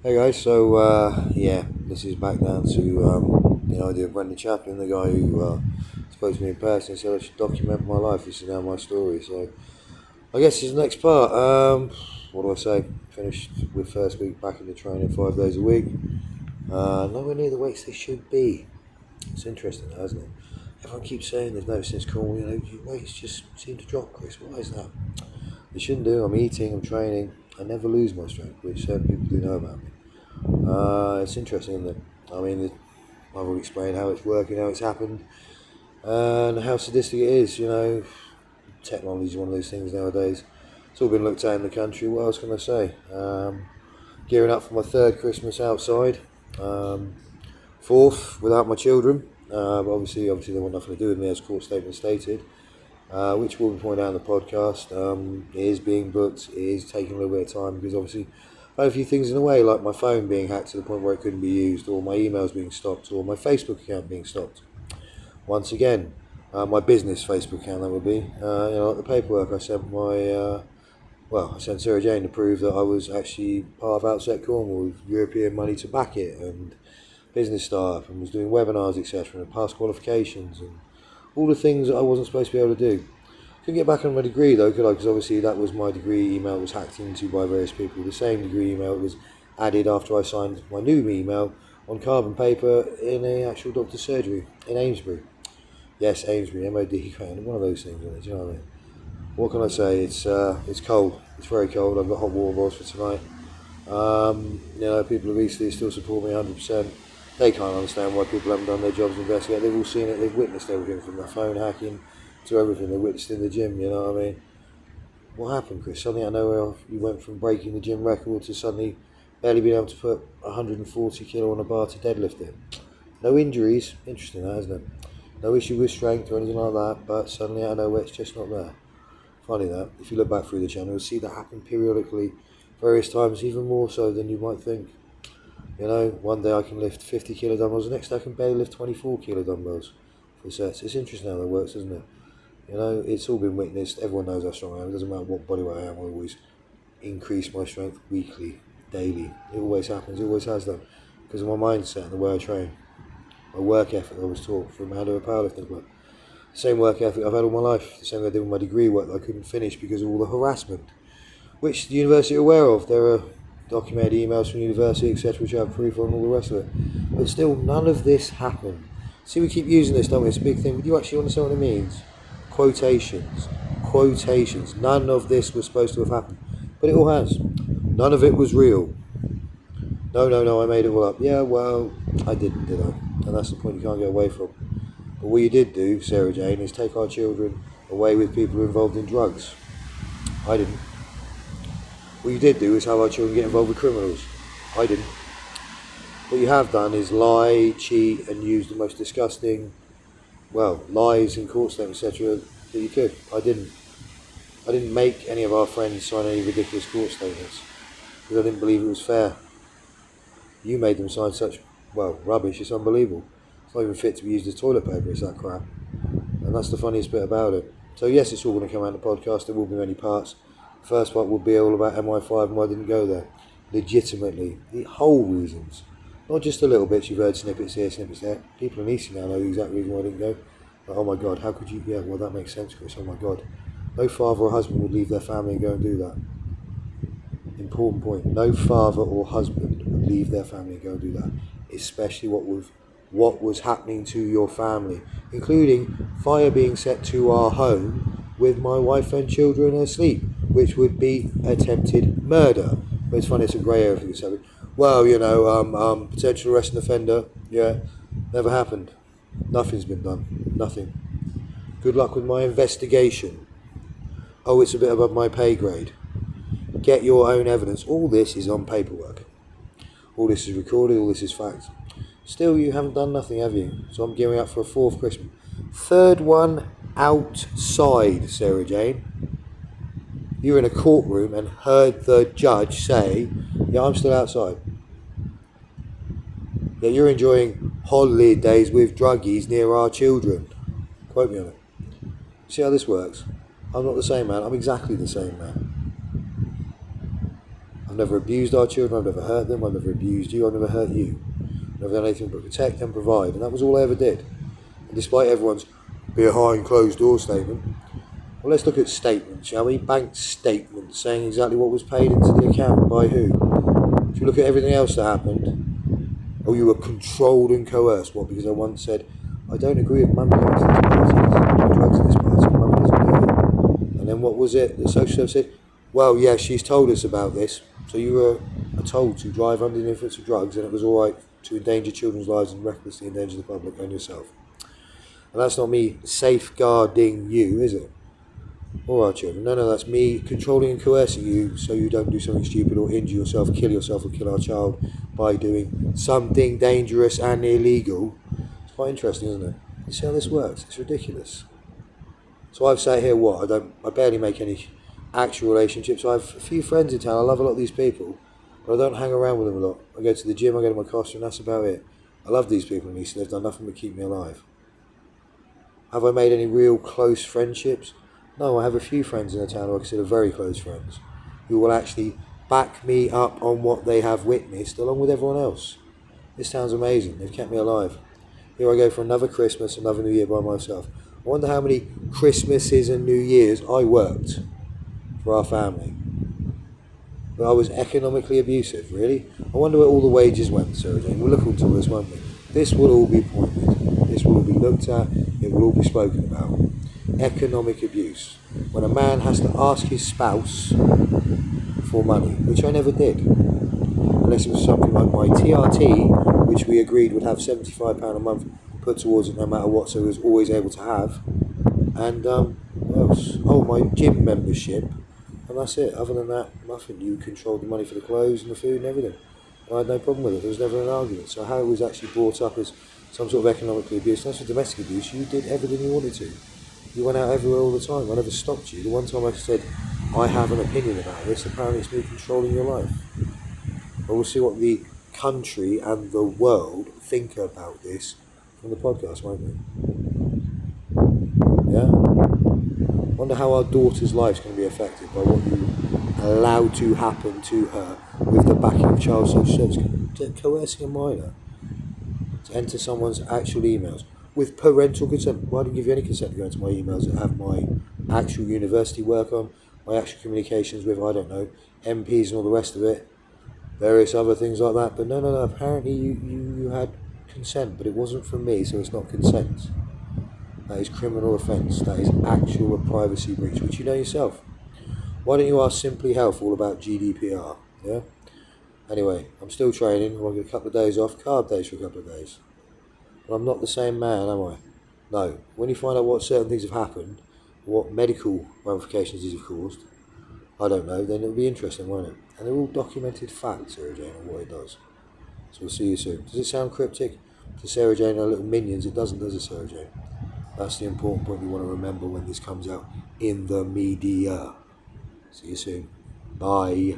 Hey guys, yeah, this is back down to the idea of Brendan Chaplin, the guy who spoke to me in person and said I should document my life. This is now my story. So I guess this is the next part. What do I say? Finished with first week back in the training 5 days a week. Nowhere near the weights they should be. It's interesting, though, isn't it? Everyone keeps saying they've noticed this cool. Your weights just seem to drop, Chris. Why is that? They shouldn't do. I'm eating. I'm training. I never lose my strength, which certain people do know about me. It's interesting, isn't it? I mean, I've already explained how it's working, how it's happened, and how sadistic it is. Technology is one of those things nowadays. It's all been looked at in the country. What else can I say? Gearing up for my third Christmas outside, fourth without my children. But obviously, they want nothing to do with me, as court statement stated. Which will be pointed out in the podcast. It is being booked. It is taking a little bit of time because obviously I had a few things in the way, like my phone being hacked to the point where it couldn't be used, or my emails being stopped, or my Facebook account being stopped. Once again, my business Facebook account, that would be. Like the paperwork I sent I sent Sarah Jane to prove that I was actually part of Outset Cornwall with European money to back it, and business staff, and was doing webinars, etc., and past qualifications, and all the things that I wasn't supposed to be able to do. Couldn't get back on my degree though, could I? Because obviously that was my degree email was hacked into by various people. The same degree email was added after I signed my new email on carbon paper in a actual doctor's surgery in Amesbury. Yes, Amesbury, MOD, one of those things, isn't it? Do you know what I mean? What can I say? It's cold. It's very cold. I've got hot water bottles for tonight. People of Eastleigh still support me 100%. They can't understand why people haven't done their jobs and investigate. They've all seen it. They've witnessed everything from the phone hacking to everything. They witnessed in the gym. You know what I mean? What happened, Chris? Suddenly, I know you went from breaking the gym record to suddenly barely being able to put 140 kilo on a bar to deadlift it. No injuries. Interesting, that isn't it? No issue with strength or anything like that. But suddenly, I know it's just not there. Funny that. If you look back through the channel, you'll see that happen periodically, various times, even more so than you might think. One day I can lift 50 kilo dumbbells, the next day I can barely lift 24 kilo dumbbells for sets. It's interesting how that works, isn't it? It's all been witnessed. Everyone knows how strong I am. It doesn't matter what bodyweight I am. I always increase my strength weekly, daily. It always happens. It always has done. Because of my mindset and the way I train. My work ethic I was taught from head of a powerlifting club. Same work ethic I've had all my life. The same I did with my degree work that I couldn't finish because of all the harassment. Which the university are aware of. There are documented emails from the university, etc., which I have proof on, and all the rest of it. But still, none of this happened. See, we keep using this, don't we? It's a big thing. But do you actually understand what it means? Quotations. Quotations. None of this was supposed to have happened. But it all has. None of it was real. No, I made it all up. Yeah, well, I didn't, did I? And that's the point you can't get away from. But what you did do, Sarah Jane, is take our children away with people who are involved in drugs. I didn't. What you did do is have our children get involved with criminals. I didn't. What you have done is lie, cheat, and use the most disgusting, lies in court statements, etc., that you could. I didn't. I didn't make any of our friends sign any ridiculous court statements because I didn't believe it was fair. You made them sign such, rubbish, it's unbelievable. It's not even fit to be used as toilet paper, it's that crap. And that's the funniest bit about it. So yes, it's all going to come out in the podcast, there will be many parts. The first part will be all about MI5 and why I didn't go there. Legitimately, the whole reasons. Not just the little bits, you've heard snippets here, snippets there. People in Easton now know the exact reason why I didn't go. Like, oh my God, how could you, that makes sense, Chris, oh my God. No father or husband would leave their family and go and do that. Important point. No father or husband would leave their family and go and do that. Especially what was happening to your family, including fire being set to our home with my wife and children asleep, which would be attempted murder. But it's funny, it's a grey area for this happening. Potential arrest and offender, never happened. Nothing's been done. Nothing. Good luck with my investigation. Oh, it's a bit above my pay grade. Get your own evidence. All this is on paperwork. All this is recorded, all this is fact. Still, you haven't done nothing, have you? So I'm gearing up for a fourth Christmas. Third one outside, Sarah Jane. You were in a courtroom and heard the judge say, yeah, I'm still outside. Yeah, you're enjoying holidays with druggies near our children. Quote me on it. See how this works? I'm not the same man. I'm exactly the same man. I've never abused our children, I've never hurt them, I've never abused you, I've never hurt you. I've never done anything but protect and provide, and that was all I ever did. And despite everyone's behind closed door statement, well, let's look at statements, shall we? Bank statements saying exactly what was paid into the account by who. If you look at everything else that happened, oh, you were controlled and coerced. What? Because I once said, I don't agree with Mummy going to this party, drugs at this party, Mummy doesn't do it. And then what was it? The social service said, well, yeah, she's told us about this. So you were told to drive under the influence of drugs, and it was all right to endanger children's lives and recklessly endanger the public and yourself. And that's not me safeguarding you, is it? Or our children. No, that's me controlling and coercing you so you don't do something stupid or injure yourself, or kill our child by doing something dangerous and illegal. It's quite interesting, isn't it? You see how this works? It's ridiculous. So I've sat here, I barely make any actual relationships. I have a few friends in town. I love a lot of these people, but I don't hang around with them a lot. I go to the gym, I go to my costume, that's about it. I love these people in East, they've done nothing but keep me alive. Have I made any real close friendships? No, I have a few friends in the town who I consider very close friends, who will actually back me up on what they have witnessed along with everyone else. This town's amazing, they've kept me alive. Here I go for another Christmas, another New Year by myself. I wonder how many Christmases and New Years I worked for our family. But I was economically abusive, really? I wonder where all the wages went, Sarah Jane. We'll look into this, won't we? This will all be pointed. This will all be looked at. It will all be spoken about. Economic abuse. When a man has to ask his spouse for money, which I never did. Unless it was something like my TRT, which we agreed would have £75 a month put towards it no matter what, so he was always able to have. And, what else? Oh, my gym membership. And that's it. Other than that, nothing. You controlled the money for the clothes and the food and everything. I had no problem with it. There was never an argument. So how it was actually brought up as some sort of economically abuse, that's for domestic abuse. You did everything you wanted to. You went out everywhere all the time. I never stopped you. The one time I said, I have an opinion about this, apparently it's me controlling your life. But we'll see what the country and the world think about this on the podcast, won't we? Yeah? Wonder how our daughter's life's going to be affected by what you allow to happen to her with the backing of child social service, coercing a minor to enter someone's actual emails with parental consent. Why didn't give you any consent to go into my emails that have my actual university work on, my actual communications with, I don't know, MPs and all the rest of it, various other things like that. But no, apparently you had consent, but it wasn't from me, so it's not consent. That is criminal offence. That is actual privacy breach, which you know yourself. Why don't you ask Simply Health all about GDPR? Yeah. Anyway, I'm still training. I'll get a couple of days off, carb days for a couple of days. But I'm not the same man, am I? No. When you find out what certain things have happened, what medical ramifications these have caused, I don't know, then it'll be interesting, won't it? And they're all documented facts, Sarah Jane, on what it does. So we'll see you soon. Does it sound cryptic to Sarah Jane and her little minions? It doesn't, does it, Sarah Jane? That's the important point you want to remember when this comes out in the media. See you soon. Bye.